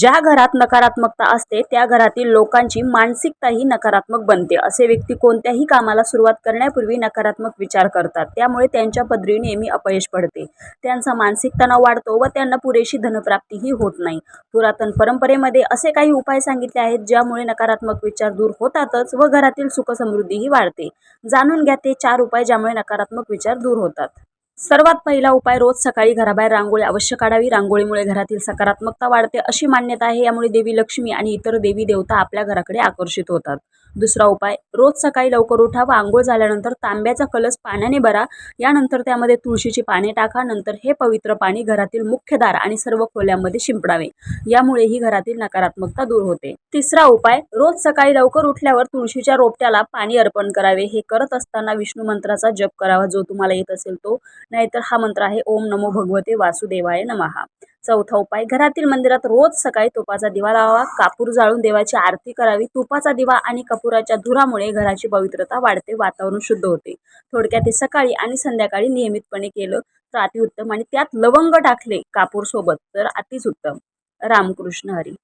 ज्या घरात नकारात्मकता असते त्या घरातील लोकांची मानसिकताही नकारात्मक बनते. असे व्यक्ती कोणत्याही कामाला सुरुवात करण्यापूर्वी नकारात्मक विचार करतात. त्यामुळे त्यांच्या पदरी नेहमी अपयश पडते. त्यांचा मानसिक तणाव वाढतो व त्यांना पुरेशी धनप्राप्तीही होत नाही. पुरातन परंपरेमध्ये असे काही उपाय सांगितले आहेत ज्यामुळे नकारात्मक विचार दूर होतातच व घरातील सुखसमृद्धीही वाढते. जाणून घ्या ते 4 उपाय ज्यामुळे नकारात्मक विचार दूर होतात. सर्वात पहिला उपाय, रोज सकाळी घराबाहेर रांगोळी अवश्य काढावी. रांगोळीमुळे घरातील सकारात्मकता वाढते अशी मान्यता आहे. यामुळे देवी लक्ष्मी आणि इतर देवी देवता आपल्या घराकडे आकर्षित होतात. दुसरा उपाय, रोज सकाळी लवकर उठा व आंघोळ झाल्यानंतर तांब्याचा कलश पाण्याने भरा. यानंतर त्यामध्ये तुळशीची पाने टाका. नंतर हे पवित्र पाणी घरातील मुख्य दार आणि सर्व खोल्यांमध्ये शिंपडावे. यामुळेही घरातील नकारात्मकता दूर होते. तिसरा उपाय, रोज सकाळी लवकर उठल्यावर तुळशीच्या रोपट्याला पाणी अर्पण करावे. हे करत असताना विष्णू मंत्राचा जप करावा जो तुम्हाला येत असेल तो, नाहीतर हा मंत्र आहे ओम नमो भगवते वासुदेवाय नमः. चौथा उपाय, घरातील मंदिरात रोज सकाळी तुपाचा दिवा लावावा. कापूर जाळून देवाची आरती करावी. तुपाचा दिवा आणि कपुराच्या धुरामुळे घराची पवित्रता वाढते, वातावरण शुद्ध होते. थोडक्यात ते सकाळी आणि संध्याकाळी नियमितपणे केलं तर अतिउत्तम आणि त्यात लवंग टाकले कापूर सोबत तर अतिच उत्तम. रामकृष्ण हरी.